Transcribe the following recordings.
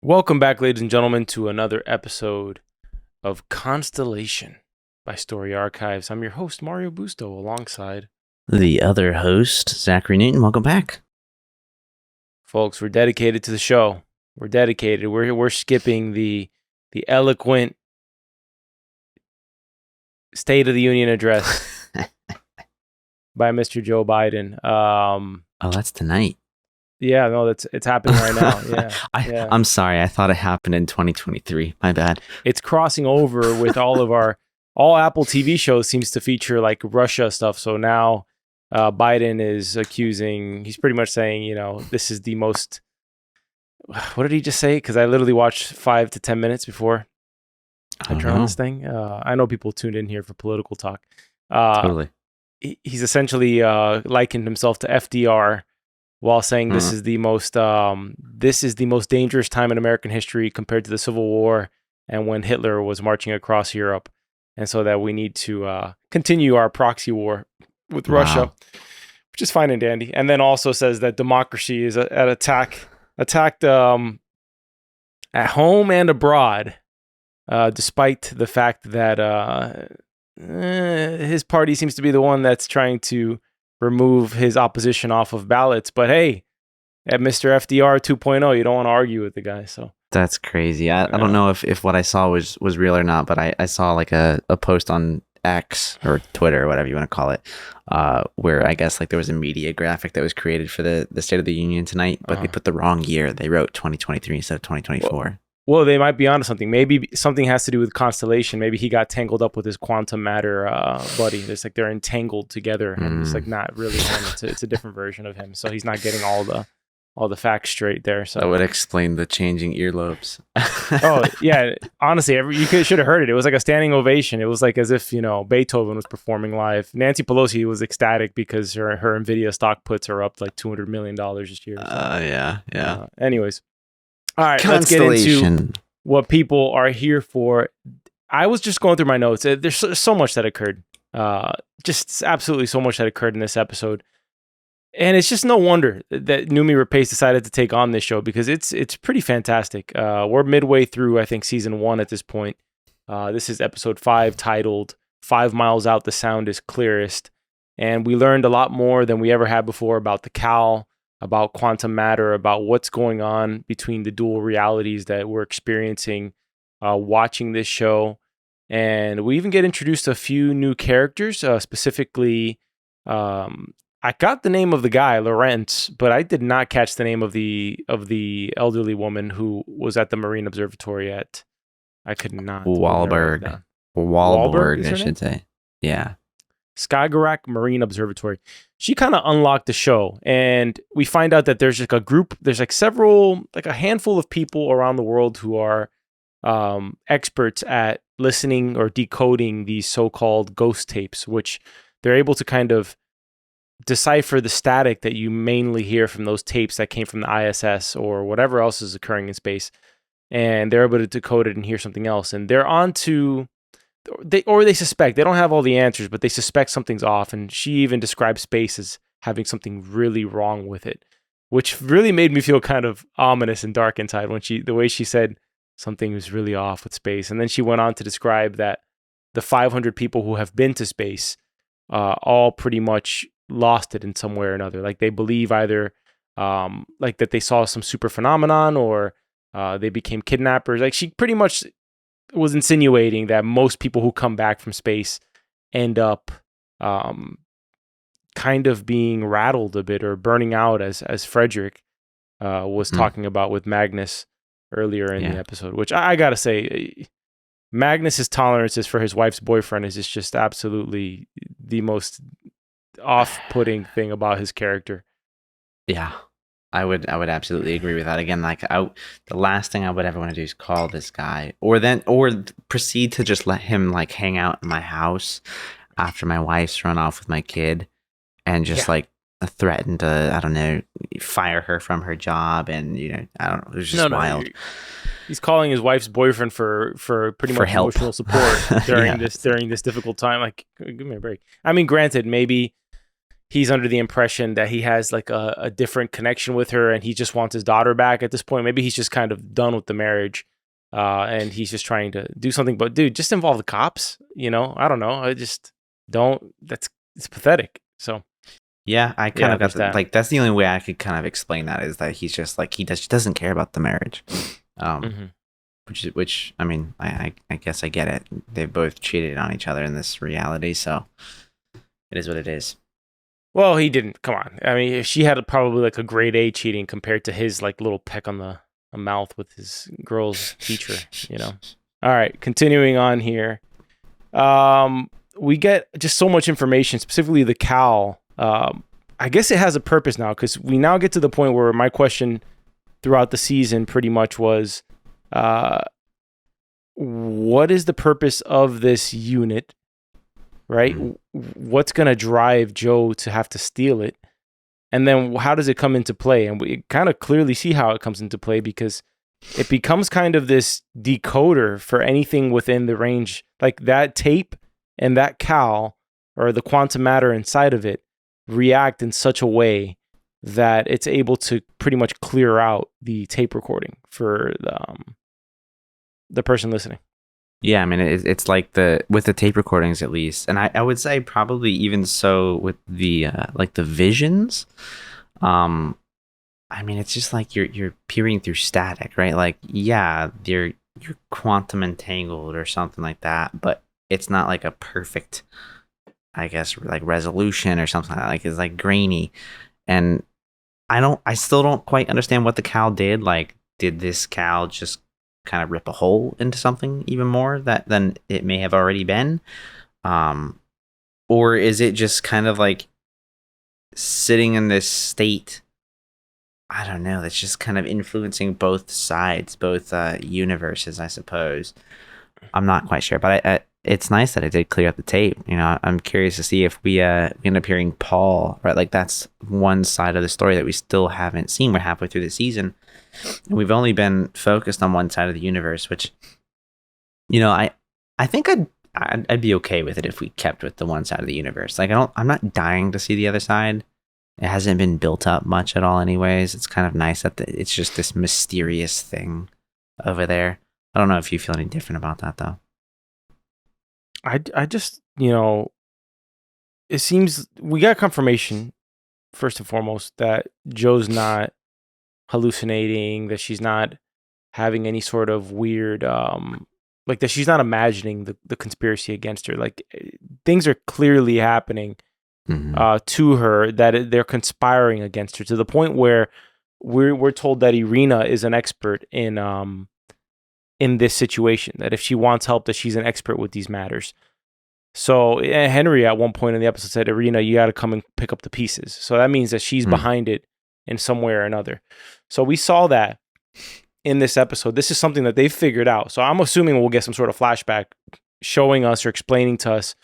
Welcome back, ladies and gentlemen, to another episode of Constellation by Story Archives. I'm your host, Mario Busto, alongside the other host, Zachary Newton. Welcome back. Folks, we're dedicated to the show. We're dedicated. We're skipping the eloquent State of the Union address by Mr. Joe Biden. Oh, that's tonight. Yeah, no, it's happening right now. Yeah, I'm sorry. I thought it happened in 2023. My bad. It's crossing over with all Apple TV shows seems to feature like Russia stuff. So now Biden is he's pretty much saying, this is the most, what did he just say? Because I literally watched 5 to 10 minutes before I turned on this thing. I know people tuned in here for political talk. Totally. He's essentially likened himself to FDR while saying this is the most dangerous time in American history compared to the Civil War and when Hitler was marching across Europe, and so that we need to continue our proxy war with Russia, which is fine and dandy. And then also says that democracy is attacked at home and abroad, despite the fact that his party seems to be the one that's trying to remove his opposition off of ballots. But hey, at Mr. FDR 2.0, you don't want to argue with the guy. So that's crazy. I don't know if what I saw was real or not, but I saw like a post on X or Twitter or whatever you want to call it, where I guess like there was a media graphic that was created for the State of the Union tonight, but they put the wrong year. They wrote 2023 instead of 2024. Well, they might be onto something. Maybe something has to do with Constellation. Maybe he got tangled up with his quantum matter buddy. It's like they're entangled together, and it's like not really him. It's a different version of him. So he's not getting all the facts straight there. So that would explain the changing earlobes. Oh yeah, honestly, you should have heard it. It was like a standing ovation. It was like as if Beethoven was performing live. Nancy Pelosi was ecstatic because her Nvidia stock puts are up like $200 million this year. Yeah. Anyways. All right, let's get into what people are here for. I was just going through my notes. There's so much that occurred. Just absolutely so much that occurred in this episode. And it's just no wonder that Noomi Rapace decided to take on this show because it's pretty fantastic. We're midway through, I think, season 1 at this point. This is episode 5, titled 5 Miles Out, the Sound is Clearest. And we learned a lot more than we ever had before about the Cal, about quantum matter, about what's going on between the dual realities that we're experiencing watching this show. And we even get introduced to a few new characters, specifically, I got the name of the guy, Lawrence, but I did not catch the name of the elderly woman who was at the Marine Observatory I could not. Wahlberg, I should say. Yeah. Skagerrak Marine Observatory. She kind of unlocked the show, and we find out that there's like a group, there's like a handful of people around the world who are experts at listening or decoding these so-called ghost tapes, which they're able to kind of decipher the static that you mainly hear from those tapes that came from the ISS or whatever else is occurring in space, and they're able to decode it and hear something else, and they're on to they suspect, they don't have all the answers, but they suspect something's off. And she even described space as having something really wrong with it, which really made me feel kind of ominous and dark inside when the way she said something was really off with space. And then she went on to describe that the 500 people who have been to space all pretty much lost it in some way or another. Like they believe either like that they saw some super phenomenon or they became kidnappers. Like she pretty much was insinuating that most people who come back from space end up kind of being rattled a bit or burning out, as Frederic was talking about with Magnus earlier in the episode, which I gotta say, Magnus's tolerances for his wife's boyfriend is just absolutely the most off-putting thing about his character. Yeah. I would absolutely agree with that. Again, like the last thing I would ever want to do is call this guy or proceed to just let him like hang out in my house after my wife's run off with my kid and just like threaten to, I don't know, fire her from her job. And, I don't know, it was just wild. No. He's calling his wife's boyfriend for pretty much help. Emotional support during this difficult time. Like, give me a break. I mean, granted, maybe he's under the impression that he has like a different connection with her, and he just wants his daughter back at this point. Maybe he's just kind of done with the marriage, and he's just trying to do something. But dude, just involve the cops. I don't know. I just don't. It's pathetic. So Yeah, I kind of got that. like that's the only way I could kind of explain that is that he's just like he doesn't care about the marriage, which I mean I guess I get it. They both cheated on each other in this reality, so it is what it is. Well, he didn't. Come on. I mean, she had probably like a grade A cheating compared to his like little peck on the mouth with his girl's teacher. All right, continuing on here. We get just so much information, specifically the cowl. I guess it has a purpose now because we now get to the point where my question throughout the season pretty much was, what is the purpose of this unit, right? What's going to drive Joe to have to steal it? And then how does it come into play? And we kind of clearly see how it comes into play because it becomes kind of this decoder for anything within the range, like that tape and that cowl or the quantum matter inside of it react in such a way that it's able to pretty much clear out the tape recording for the person listening. Yeah, I mean it's like with the tape recordings at least, and I would say probably even so with the like the visions. I mean it's just like you're peering through static, right? Like yeah, you're quantum entangled or something like that, but it's not like a perfect, I guess, like resolution or something like it's like grainy. And I still don't quite understand what the cowl did. Like, did this cowl just kind of rip a hole into something even more than it may have already been? Or is it just kind of like sitting in this state? I don't know. That's just kind of influencing both sides, both universes, I suppose. I'm not quite sure, but it's nice that it did clear up the tape. I'm curious to see if we end up hearing Paul, right? Like that's one side of the story that we still haven't seen. We're halfway through the season, and we've only been focused on one side of the universe, which, I think I'd be okay with it if we kept with the one side of the universe. Like I'm not dying to see the other side. It hasn't been built up much at all anyways. It's kind of nice that it's just this mysterious thing over there. I don't know if you feel any different about that though. I just, it seems we got confirmation, first and foremost, that Joe's not hallucinating, that she's not having any sort of weird, like that she's not imagining the conspiracy against her. Like things are clearly happening to her, that they're conspiring against her to the point where we're told that Irina is an expert in this situation, that if she wants help, that she's an expert with these matters. So Henry at one point in the episode said, Irina, you got to come and pick up the pieces. So that means that she's behind it in some way or another. So we saw that in this episode. This is something that they've figured out. So I'm assuming we'll get some sort of flashback showing us or explaining to us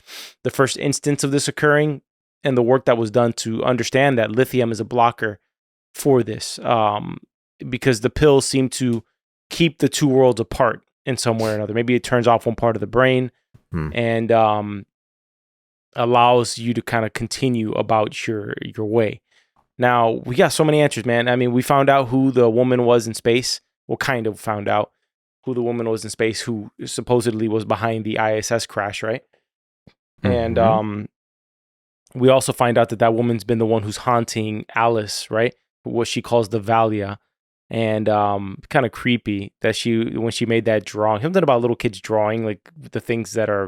the first instance of this occurring and the work that was done to understand that lithium is a blocker for this, because the pills seem to keep the two worlds apart in some way or another. Maybe it turns off one part of the brain and allows you to kind of continue about your way. Now, we got so many answers, man. I mean, we found out who the woman was in space. Well, kind of found out who the woman was in space who supposedly was behind the ISS crash, right? And we also find out that woman's been the one who's haunting Alice, right? What she calls the Valia. And kind of creepy that when she made that drawing, something about little kids drawing, like the things that are,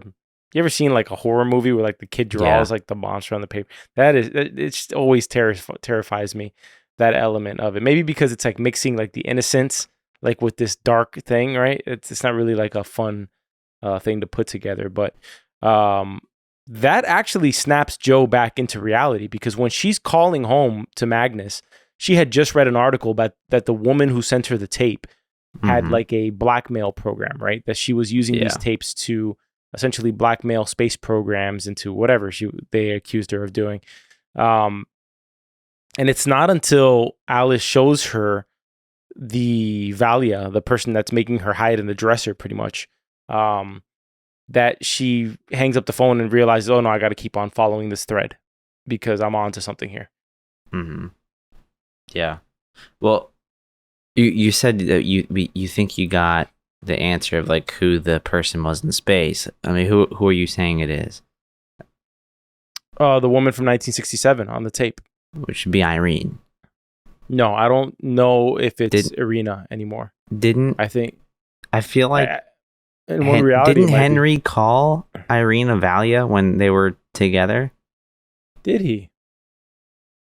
you ever seen like a horror movie where like the kid draws like the monster on the paper? It always terrifies me, that element of it. Maybe because it's like mixing like the innocence like with this dark thing, right? It's not really like a fun thing to put together, but that actually snaps Joe back into reality, because when she's calling home to Magnus, she had just read an article about that the woman who sent her the tape had like a blackmail program, right? That she was using these tapes to essentially blackmail space programs into whatever they accused her of doing. And it's not until Alice shows her the Valia, the person that's making her hide in the dresser pretty much, that she hangs up the phone and realizes, oh no, I got to keep on following this thread. because I'm on to something here. Mm-hmm. Yeah. Well, you said that you think you got the answer of like who the person was in space. I mean, who are you saying it is? The woman from 1967 on the tape. Which should be Irene. No, I don't know if it's Did Irina anymore. didn't I think I feel like in one reality didn't it might Henry be. call Irene a Valia when they were together? Did he?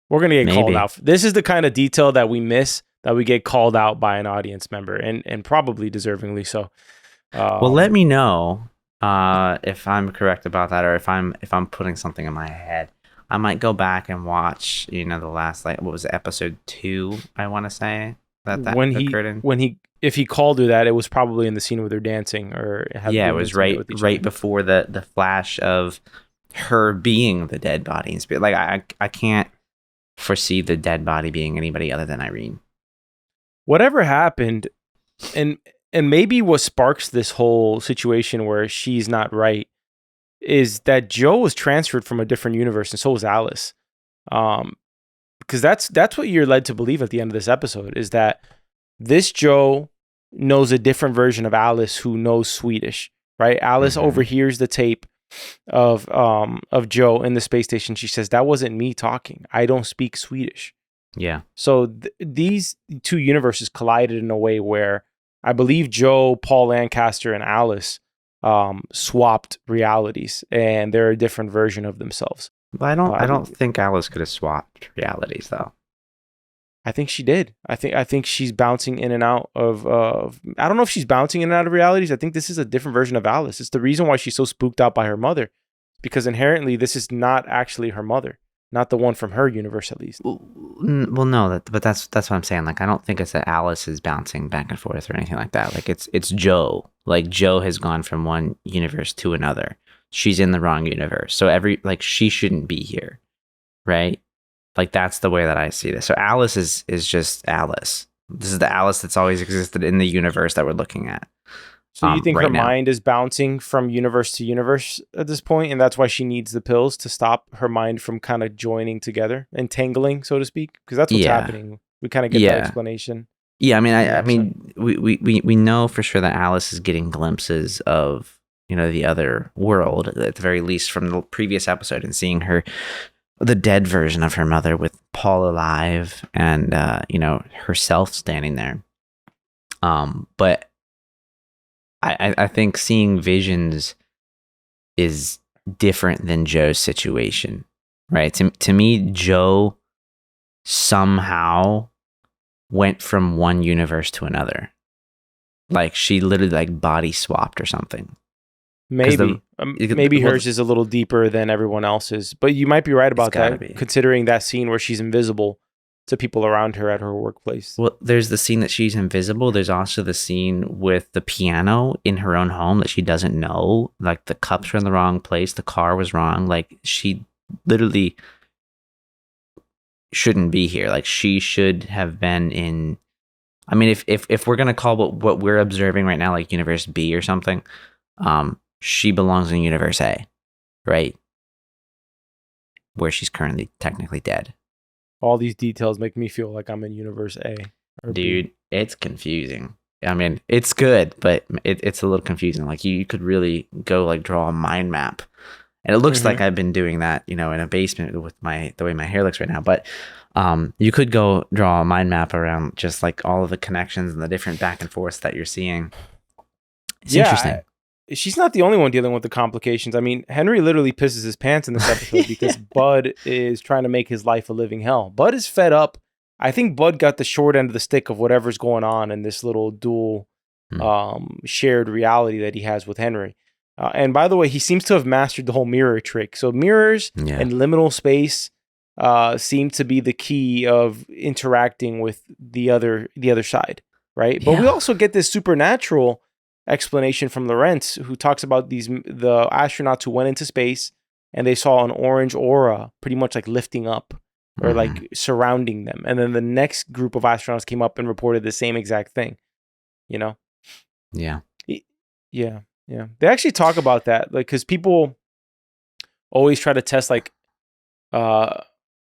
We're gonna get called Maybe. out. This is the kind of detail that we miss, that we get called out by an audience member, and probably deservingly so. Well, let me know if I'm correct about that, or if I'm putting something in my head. I might go back and watch, the last, like, what was it, episode 2, I want to say that occurred in. If he called her that, it was probably in the scene where they're dancing or have Yeah, it been was intimate with each other. right before the flash of her being the dead body in spirit. Like I can't foresee the dead body being anybody other than Irene. Whatever happened, and maybe what sparks this whole situation where she's not right is that Joe was transferred from a different universe, and so was Alice. Because that's what you're led to believe at the end of this episode, is that this Joe knows a different version of Alice who knows Swedish, right? Alice overhears the tape of Joe in the space station. She says, "That wasn't me talking. I don't speak Swedish." Yeah. So these two universes collided in a way where I believe Joe, Paul Lancaster, and Alice swapped realities, and they're a different version of themselves. But I don't think Alice could have swapped realities though. I think she did. I think she's bouncing in and out of. I don't know if she's bouncing in and out of realities. I think this is a different version of Alice. It's the reason why she's so spooked out by her mother, because inherently this is not actually her mother, not the one from her universe at least. Well, no, but that's what I'm saying. Like, I don't think it's that Alice is bouncing back and forth or anything like that. Like, it's Joe. Like, Joe has gone from one universe to another. She's in the wrong universe, so she shouldn't be here, right? Like, that's the way that I see this. So Alice is just Alice. This is the Alice that's always existed in the universe that we're looking at. So you think right her now. mind is bouncing from universe to universe at this point, and that's why she needs the pills to stop her mind from kind of joining together, entangling, so to speak? Because that's what's happening. We kind of get that explanation. Yeah, I mean, we know for sure that Alice is getting glimpses of, the other world, at the very least from the previous episode, and seeing the dead version of her mother with Paul alive and, herself standing there. But I think seeing visions is different than Joe's situation, right? To me, Joe somehow went from one universe to another. Like, she literally like body swapped or something. Maybe. Maybe hers is a little deeper than everyone else's, but you might be right about that, considering that scene where she's invisible to people around her at her workplace. Well, there's the scene that she's invisible. There's also the scene with the piano in her own home that she doesn't know. Like, the cups were in the wrong place. The car was wrong. Like, she literally shouldn't be here. Like, she should have been in. I mean, if we're gonna call what we're observing right now like Universe B or something, she belongs in Universe A, right? Where she's currently technically dead. All these details make me feel like I'm in Universe A. Dude, B. It's confusing. I mean, it's good, but it's a little confusing. Like, you could really go like draw a mind map. And it looks like I've been doing that, in a basement with the way my hair looks right now. But you could go draw a mind map around just like all of the connections and the different back and forths that you're seeing. It's interesting. She's not the only one dealing with the complications. I mean, Henry literally pisses his pants in this episode because Bud is trying to make his life a living hell. Bud is fed up. I think Bud got the short end of the stick of whatever's going on in this little dual shared reality that he has with Henry. And by the way, he seems to have mastered the whole mirror trick. So mirrors and liminal space seem to be the key of interacting with the other side, right? But we also get this supernatural explanation from Lawrence, who talks about the astronauts who went into space and they saw an orange aura pretty much like lifting up or like surrounding them. And then the next group of astronauts came up and reported the same exact thing, Yeah. Yeah. They actually talk about that, like, because people always try to test like uh,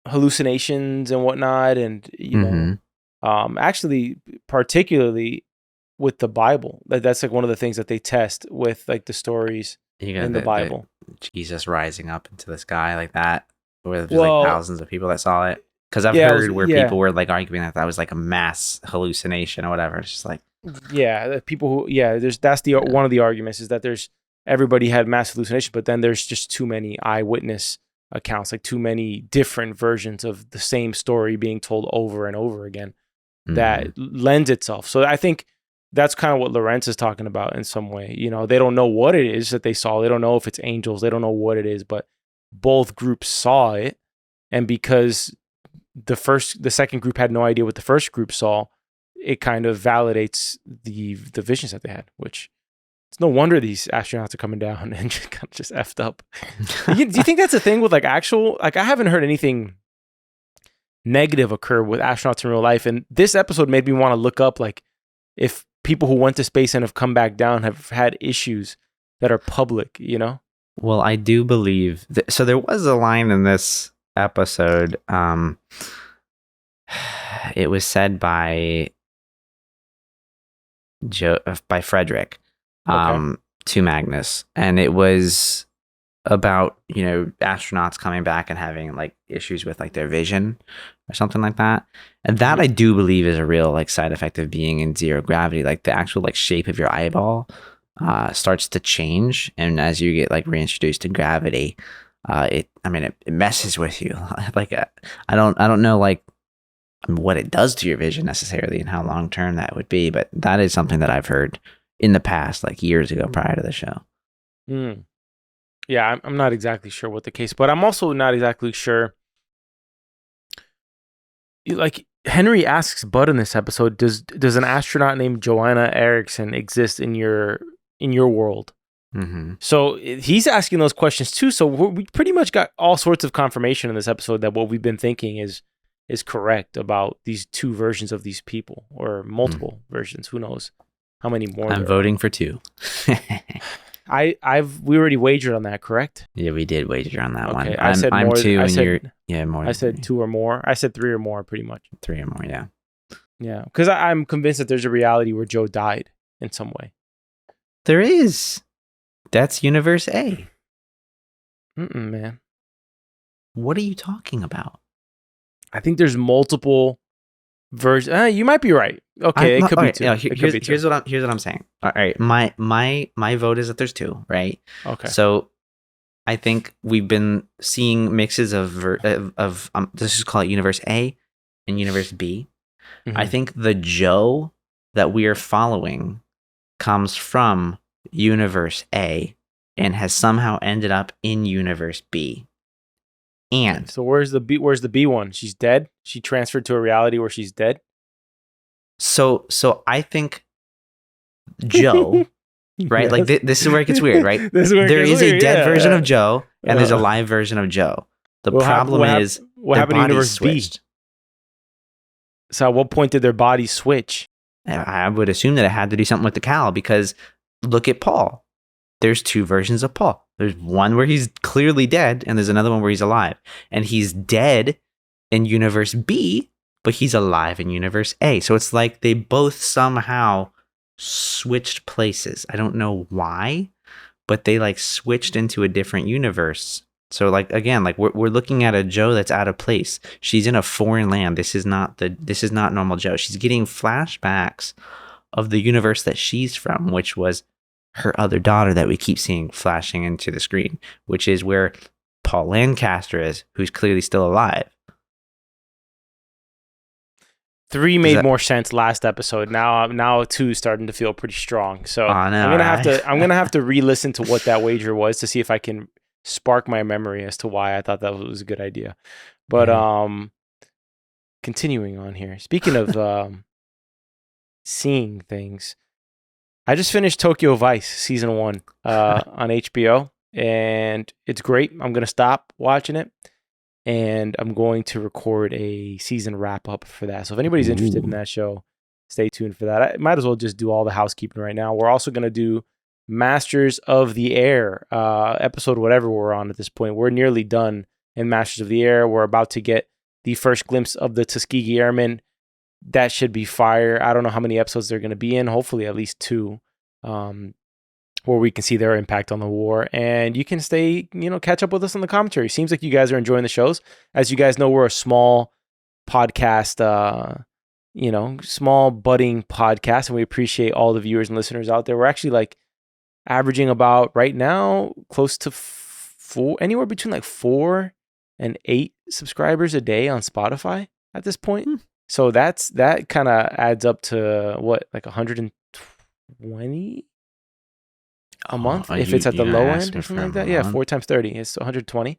hallucinations and whatnot, and actually, particularly with the Bible, that's like one of the things that they test with like the stories in the Bible. Jesus rising up into the sky like that, where there's Well, like thousands of people that saw it. Because I've yeah, heard where people were like arguing that was like a mass hallucination or whatever. It's just like, yeah, the people who, that's one of the arguments is that everybody had mass hallucination, but then there's just too many eyewitness accounts, like too many different versions of the same story being told over and over again that lends itself. So I think that's kind of what Lorenz is talking about in some way. You know, they don't know what it is that they saw. They don't know if it's angels. They don't know what it is, but both groups saw it. And because the second group had no idea what the first group saw, it kind of validates the visions that they had, which it's no wonder these astronauts are coming down and just effed up. Do you think that's a thing with like actual, like I haven't heard anything negative occur with astronauts in real life. And this episode made me want to look up like if people who went to space and have come back down have had issues that are public, you know? Well, I do believe so there was a line in this episode. It was said by Frederic to Magnus, and it was about, you know, astronauts coming back and having like issues with like their vision or something like that. And that I do believe is a real like side effect of being in zero gravity. Like the actual like shape of your eyeball starts to change, and as you get like reintroduced to gravity, it messes with you. Like I don't know like what it does to your vision necessarily and how long term that would be, but that is something that I've heard in the past, like years ago prior to the show. Yeah, I'm not exactly sure what the case, but I'm also not exactly sure. Like Henry asks Bud in this episode, does an astronaut named Joanna Erickson exist in your world? So he's asking those questions too. So we pretty much got all sorts of confirmation in this episode that what we've been thinking is correct about these two versions of these people, or multiple versions. Who knows how many more? I'm voting for 2. We already wagered on that, correct? Yeah, we did wager on that one. I said I'm more. 2 and more. I said 2 or more. I said 3 or more, pretty much. 3 or more, yeah. Yeah, because I'm convinced that there's a reality where Joe died in some way. There is. That's Universe A. Man. What are you talking about? I think there's multiple versions. You might be right. Okay, it could be 2. Yeah, here's what I'm saying. All right, my vote is that there's 2, right? Okay. So I think we've been seeing mixes of let's just call it Universe A and Universe B. I think the Joe that we are following comes from Universe A and has somehow ended up in Universe B. And so where's the B one? She's dead? She transferred to a reality where she's dead? So I think Joe, right? Yes. Like this is where it gets weird, right? There is a dead version of Joe and there's a live version of Joe. The problem is what happened to Universe switched. B? So at what point did their bodies switch? I would assume that it had to do something with the Cal, because look at Paul. There's 2 versions of Paul. There's one where he's clearly dead, and there's another one where he's alive. And he's dead in Universe B, but he's alive in Universe A. So it's like they both somehow switched places. I don't know why, but they like switched into a different universe. So like again, like we're looking at a Joe that's out of place. She's in a foreign land. This is not normal Joe. She's getting flashbacks of the universe that she's from, which was her other daughter that we keep seeing flashing into the screen, which is where Paul Lancaster is, who's clearly still alive. 3 made more sense last episode. Now 2 is starting to feel pretty strong. So I'm gonna have to re-listen to what that wager was to see if I can spark my memory as to why I thought that was a good idea. But continuing on here. Speaking of seeing things, I just finished Tokyo Vice season 1 on HBO, and it's great. I'm gonna stop watching it, and I'm going to record a season wrap up for that. So if anybody's interested in that show, stay tuned for that. I might as well just do all the housekeeping right now. We're also gonna do Masters of the Air episode, whatever we're on at this point. We're nearly done, in Masters of the Air. We're about to get the first glimpse of the Tuskegee Airmen. That should be fire. I don't know how many episodes they're going to be in. Hopefully at least 2, where we can see their impact on the war. And you can catch up with us on the commentary. Seems like you guys are enjoying the shows. As you guys know, we're a small podcast, small budding podcast, and we appreciate all the viewers and listeners out there. We're actually like averaging about right now close to 4, anywhere between like 4 and 8 subscribers a day on Spotify at this point. So that kind of adds up to what, like 120 a month if it's at the low end or something like that. Yeah, 4 times 30 is 120.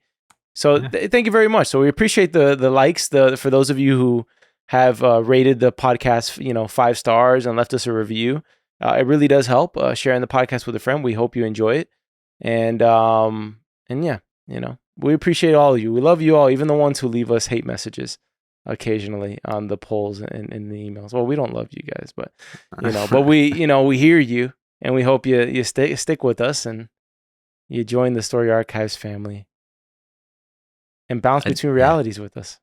So thank you very much. So we appreciate the likes. For those of you who have rated the podcast, 5 stars and left us a review, it really does help. Sharing the podcast with a friend. We hope you enjoy it. And yeah, we appreciate all of you. We love you all, even the ones who leave us hate messages occasionally on the polls and in the emails. Well, we don't love you guys, but but we hear you, and we hope you stick with us and you join the Story Archives family and bounce between realities with us.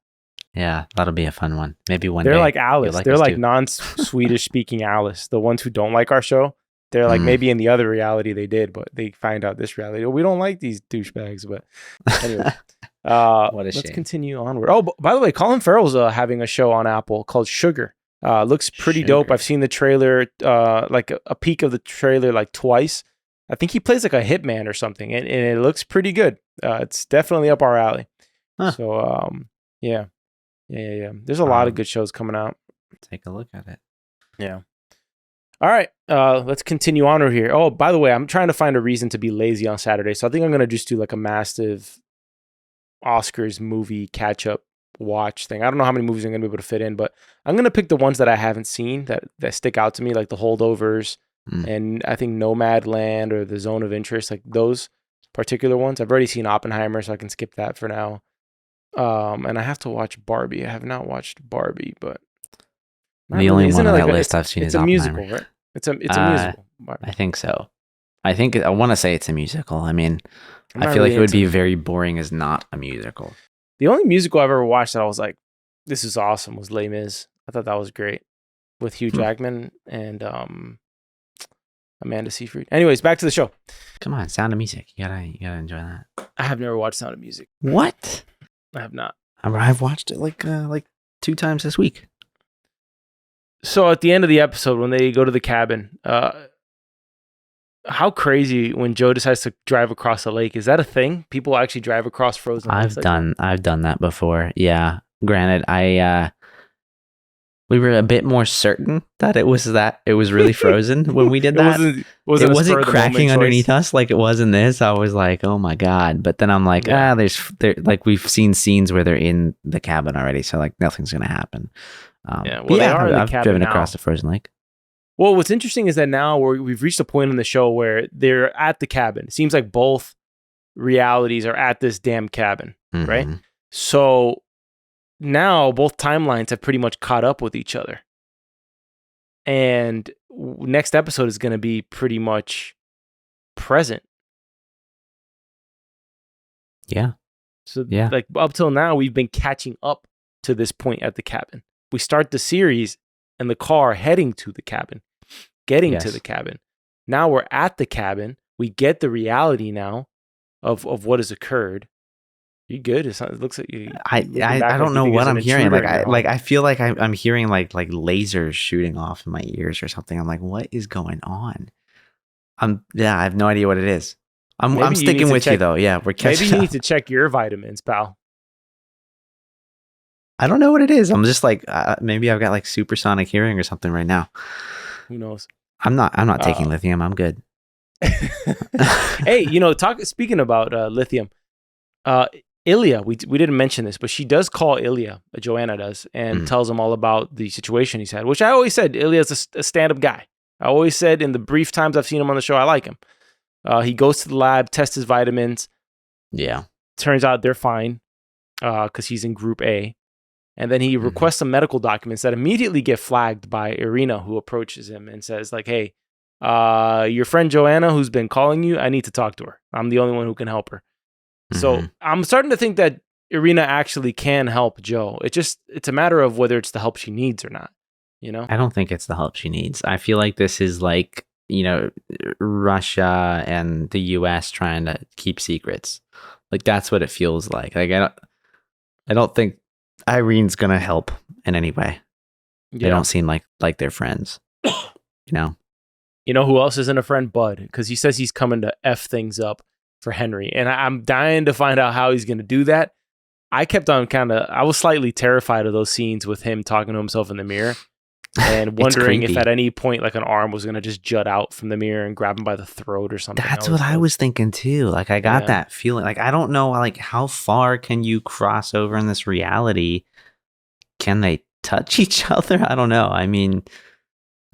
Yeah, that'll be a fun one. Maybe one day. They're like Alice. They're like non-Swedish speaking Alice. The ones who don't like our show, they're like maybe in the other reality they did, but they find out this reality. Oh, we don't like these douchebags. But anyway, let's continue onward. Oh, by the way, Colin Farrell's having a show on Apple called Sugar. Looks pretty dope. I've seen the trailer, like a peek of the trailer like twice. I think he plays like a hitman or something, and it looks pretty good. It's definitely up our alley. Huh. So yeah. There's a lot of good shows coming out. Take a look at it. Yeah. All right. Let's continue onward here. Oh, by the way, I'm trying to find a reason to be lazy on Saturday, so I think I'm gonna just do like a massive Oscars movie catch up watch thing. I don't know how many movies I'm gonna be able to fit in, but I'm gonna pick the ones that I haven't seen that stick out to me, like The Holdovers and I think Nomadland or The Zone of Interest, like those particular ones. I've already seen Oppenheimer, so I can skip that for now. And I have to watch Barbie. I have not watched Barbie, but the only one on that list I've seen is Oppenheimer. It's a musical, right? It's a musical. Barbie. I think so. I want to say it's a musical. I mean, I feel like it would be very boring as not a musical. The only musical I've ever watched that I was like, this is awesome, was Les Mis. I thought that was great with Hugh Jackman and Amanda Seyfried. Anyways, back to the show. Come on, Sound of Music. You gotta enjoy that. I have never watched Sound of Music. What? I have not. I've watched it like 2 times this week. So at the end of the episode, when they go to the cabin, how crazy when Joe decides to drive across the lake. Is that a thing? People actually drive across frozen lakes? I've done that before. Yeah. Granted, we were a bit more certain that it was really frozen when we did that. It wasn't cracking underneath us like it was in this. I was like, oh my God. But then I'm like, we've seen scenes where they're in the cabin already. So like nothing's going to happen. I've driven across the frozen lake. Well, what's interesting is that now we've reached a point in the show where they're at the cabin. It seems like both realities are at this damn cabin, right? So now both timelines have pretty much caught up with each other. And next episode is going to be pretty much present. Yeah. So like up till now, we've been catching up to this point at the cabin. We start the series in the car heading to the cabin, getting to the cabin. Now we're at the cabin. We get the reality now of what has occurred. You good? It looks like you. I don't know what I'm hearing. I feel like I'm hearing like lasers shooting off in my ears or something. I'm like, what is going on? I have no idea what it is. I'm sticking with you though. Yeah, we're catching. Maybe you need to check your vitamins, pal. I don't know what it is. I'm just like maybe I've got like supersonic hearing or something right now. Who knows? I'm not taking lithium. I'm good. Hey, speaking about lithium, Ilya, we didn't mention this, but she does call Ilya, Joanna does, and tells him all about the situation he's had, which I always said, Ilya's a stand-up guy. I always said in the brief times I've seen him on the show, I like him. He goes to the lab, tests his vitamins. Yeah. Turns out they're fine because he's in group A. And then he requests some medical documents that immediately get flagged by Irina, who approaches him and says like, hey, your friend Joanna, who's been calling you, I need to talk to her. I'm the only one who can help her. So I'm starting to think that Irina actually can help Joe. It's a matter of whether it's the help she needs or not, you know? I don't think it's the help she needs. I feel like this is like, Russia and the US trying to keep secrets. Like that's what it feels like. Like I don't think Irene's gonna help in any way. They don't seem like they're friends. You know? You know who else isn't a friend? Bud, because he says he's coming to F things up for Henry. And I'm dying to find out how he's going to do that. I was slightly terrified of those scenes with him talking to himself in the mirror and wondering if at any point like an arm was going to just jut out from the mirror and grab him by the throat or something. That's what I was thinking too. Like I got that feeling. Like I don't know like how far can you cross over in this reality? Can they touch each other? I don't know. I mean,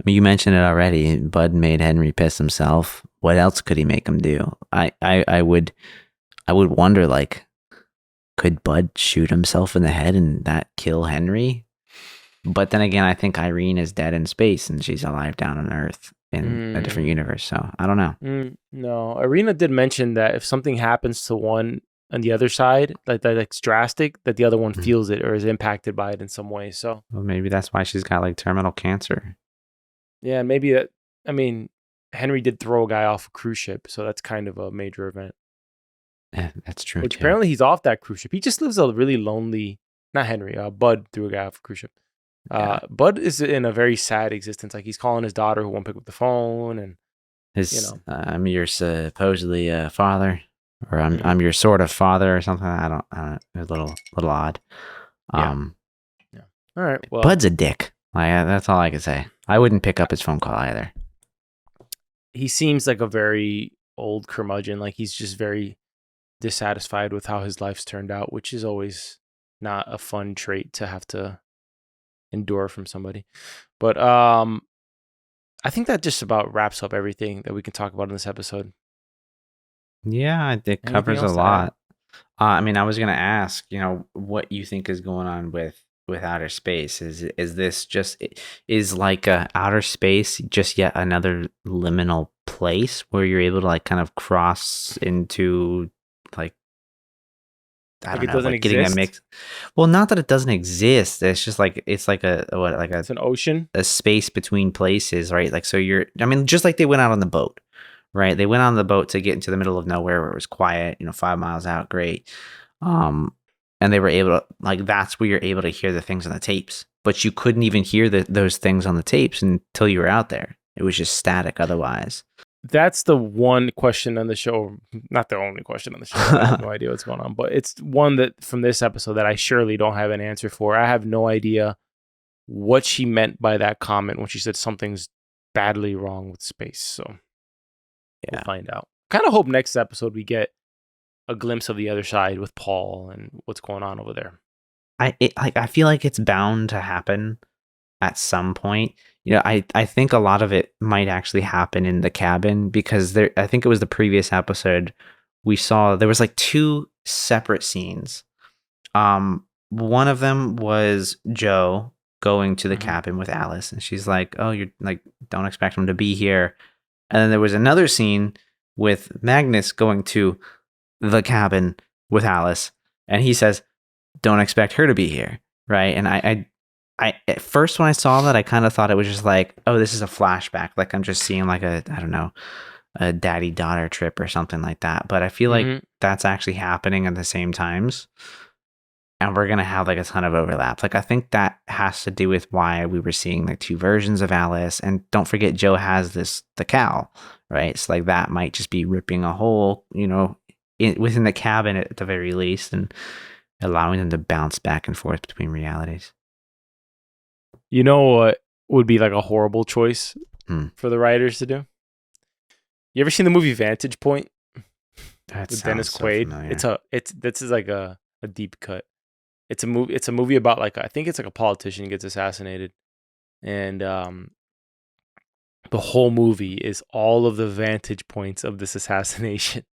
you mentioned it already. Bud made Henry piss himself. What else could he make him do? I would wonder, like, could Bud shoot himself in the head and that kill Henry? But then again, I think Irene is dead in space and she's alive down on Earth in a different universe. So I don't know. No, Irina did mention that if something happens to one on the other side, that's drastic, that the other one feels it or is impacted by it in some way. So well, maybe that's why she's got like terminal cancer. Yeah, maybe that. I mean, Henry did throw a guy off a cruise ship, so that's kind of a major event. Yeah, that's true. Which apparently he's off that cruise ship. He just lives a really lonely. Not Henry. Bud threw a guy off a cruise ship. Bud is in a very sad existence. Like he's calling his daughter who won't pick up the phone, and I'm your supposedly father, or I'm your sort of father, or something. I don't. A little odd. Yeah. All right. Well, Bud's a dick. Like that's all I can say. I wouldn't pick up his phone call either. He seems like a very old curmudgeon. Like he's just very dissatisfied with how his life's turned out, which is always not a fun trait to have to endure from somebody. But I think that just about wraps up everything that we can talk about in this episode. Yeah, it covers a lot. I mean, I was gonna ask, what you think is going on with outer space. Is this just like outer space just yet another liminal place where you're able to like kind of cross into like I don't know, like getting a mix. Well, not that it doesn't exist. It's just like it's an ocean, a space between places, right? Like so just like they went out on the boat, right? They went on the boat to get into the middle of nowhere where it was quiet, 5 miles out, great. And they were able to, like, that's where you're able to hear the things on the tapes. But you couldn't even hear those things on the tapes until you were out there. It was just static otherwise. That's the one question on the show. Not the only question on the show. I have no idea what's going on. But it's one that from this episode that I surely don't have an answer for. I have no idea what she meant by that comment when she said something's badly wrong with space. So we'll find out. Kind of hope next episode we get a glimpse of the other side with Paul and what's going on over there. I feel like it's bound to happen at some point. I think a lot of it might actually happen in the cabin because I think it was the previous episode we saw there was like 2 separate scenes. One of them was Joe going to the cabin with Alice and she's like, "Oh, you're like don't expect him to be here." And then there was another scene with Magnus going to the cabin with Alice and he says, "Don't expect her to be here." Right. And I at first when I saw that, I kind of thought it was just like, oh, this is a flashback. Like I'm just seeing like I don't know, a daddy-daughter trip or something like that. But I feel like that's actually happening at the same times. And we're going to have like a ton of overlap. Like I think that has to do with why we were seeing like 2 versions of Alice. And don't forget, Joe has the cowl, right? So like that might just be ripping a hole, within the cabin at the very least and allowing them to bounce back and forth between realities. You know what would be like a horrible choice for the writers to do? You ever seen the movie Vantage Point? With Dennis Quaid? This is like a deep cut. It's a movie about like I think it's like a politician gets assassinated, and the whole movie is all of the vantage points of this assassination.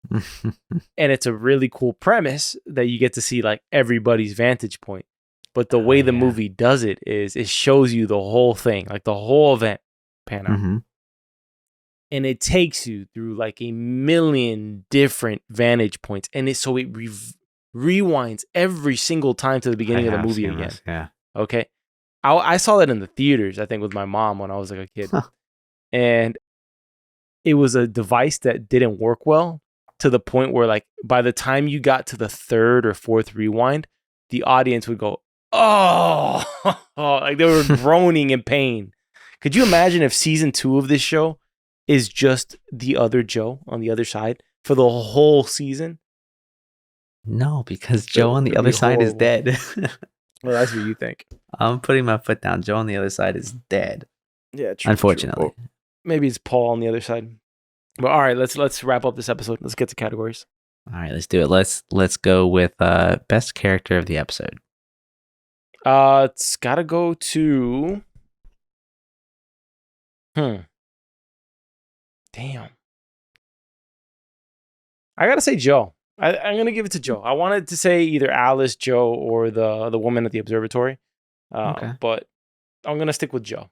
And it's a really cool premise that you get to see like everybody's vantage point. But the way the movie does it is it shows you the whole thing, like the whole event pan out. And it takes you through like a million different vantage points. And it rewinds every single time to the beginning of the movie again. This, yeah. Okay. I saw that in the theaters, I think, with my mom when I was like a kid. And it was a device that didn't work well, to the point where, like, by the time you got to the third or fourth rewind, the audience would go, oh, like they were groaning in pain. Could you imagine if season 2 of this show is just the other Joe on the other side for the whole season? No, because Joe on the other side is dead. Well, that's what you think. I'm putting my foot down. Joe on the other side is dead. Yeah, true. Unfortunately. True. Maybe it's Paul on the other side. But all right, let's wrap up this episode. Let's get to categories. All right, let's do it. Let's go with best character of the episode. It's gotta go to. Damn. I gotta say Joe. I'm gonna give it to Joe. I wanted to say either Alice, Joe, or the woman at the observatory. Okay. But I'm gonna stick with Joe.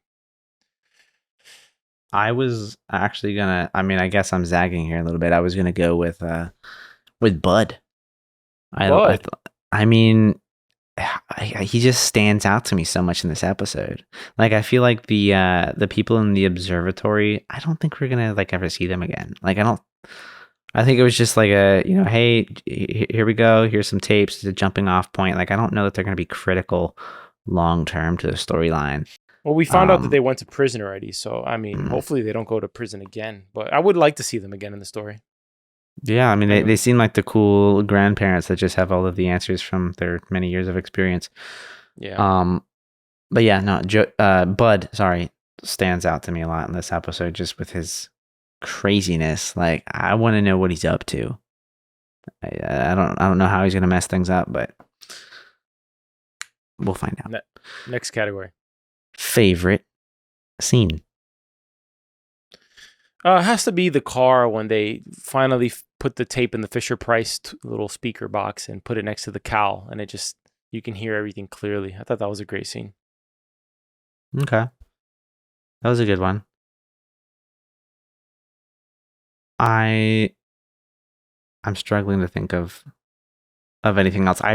I was actually gonna. I mean, I guess I'm zagging here a little bit. I was gonna go with Bud. I mean, he just stands out to me so much in this episode. Like, I feel like the people in the observatory, I don't think we're gonna like ever see them again. Like, I think it was just like a, hey, here we go. Here's some tapes. It's a jumping off point. Like, I don't know that they're going to be critical long term to the storyline. Well, we found out that they went to prison already. So, I mean, hopefully they don't go to prison again. But I would like to see them again in the story. Yeah, I mean, they seem like the cool grandparents that just have all of the answers from their many years of experience. Yeah. But yeah, no, Bud, stands out to me a lot in this episode just with his craziness. Like, I want to know what he's up to. I don't know how he's gonna mess things up, but we'll find out. Next category. Favorite scene. It has to be the car when they finally put the tape in the Fisher-Price little speaker box and put it next to the cowl, and you can hear everything clearly. I thought that was a great scene. Okay, that was a good one. I'm struggling to think of anything else. I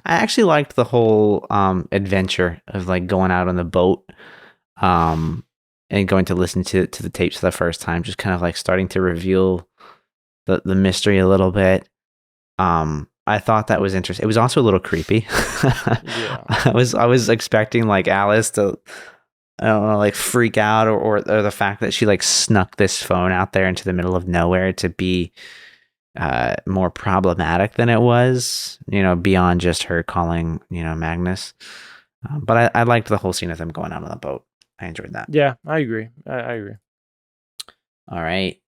actually liked the whole adventure of like going out on the boat and going to listen to the tapes for the first time, just kind of like starting to reveal the mystery a little bit. I thought that was interesting. It was also a little creepy. Yeah. I was expecting like Alice to, I don't know, like freak out or the fact that she like snuck this phone out there into the middle of nowhere to be more problematic than it was, beyond just her calling, Magnus. But I liked the whole scene of them going out on the boat. I enjoyed that. Yeah, I agree. I agree. All right.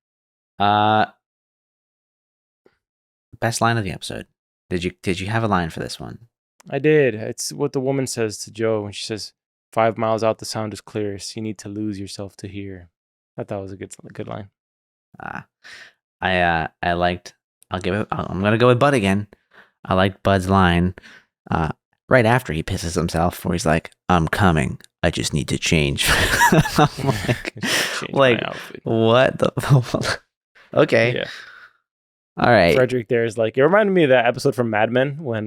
Best line of the episode. Did you have a line for this one? I did. It's what the woman says to Joe when she says, 5 miles out, the sound is clearest. You need to lose yourself to hear. I thought that was a good line. I liked. I'm gonna go with Bud again. I liked Bud's line right after he pisses himself, where he's like, "I'm coming. I just need to change." like what the? Okay. Yeah. All right. Frederic there is like, it reminded me of that episode from Mad Men when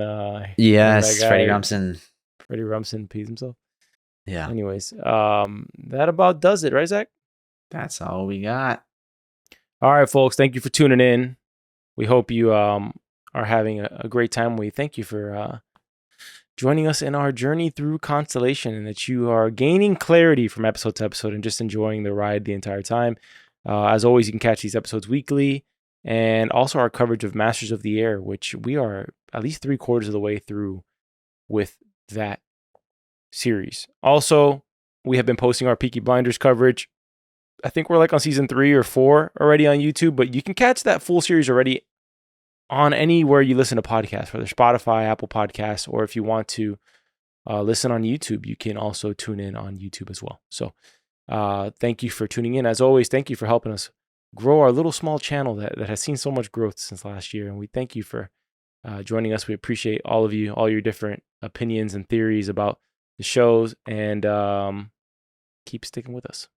yes, Freddie Rumsen pees himself. Yeah. Anyways, that about does it, right, Zach? That's all we got. All right, folks. Thank you for tuning in. We hope you are having a great time. We thank you for joining us in our journey through Constellation, and that you are gaining clarity from episode to episode and just enjoying the ride the entire time. As always, you can catch these episodes weekly, and also our coverage of Masters of the Air, which we are at least 3/4 of the way through with that series. Also, we have been posting our Peaky Blinders coverage. I think we're like on season 3 or 4 already on YouTube, but you can catch that full series already on anywhere you listen to podcasts, whether Spotify, Apple Podcasts, or if you want to listen on YouTube, you can also tune in on YouTube as well. So thank you for tuning in. As always, thank you for helping us grow our little small channel that has seen so much growth since last year. And we thank you for joining us. We appreciate all of you, all your different opinions and theories about the shows, and keep sticking with us.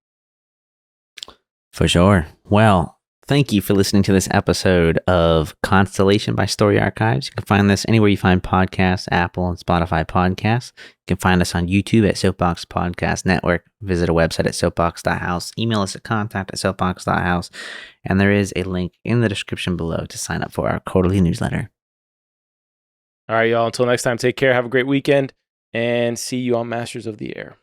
For sure. Well, Thank you for listening to this episode of Constellation by Story Archives. You can find this anywhere you find podcasts, Apple and Spotify podcasts. You can find us on YouTube at Soapbox Podcast Network. Visit our website at soapbox.house. Email us at contact@soapbox.house. And there is a link in the description below to sign up for our quarterly newsletter. All right, y'all. Until next time, take care. Have a great weekend. And see you on Masters of the Air.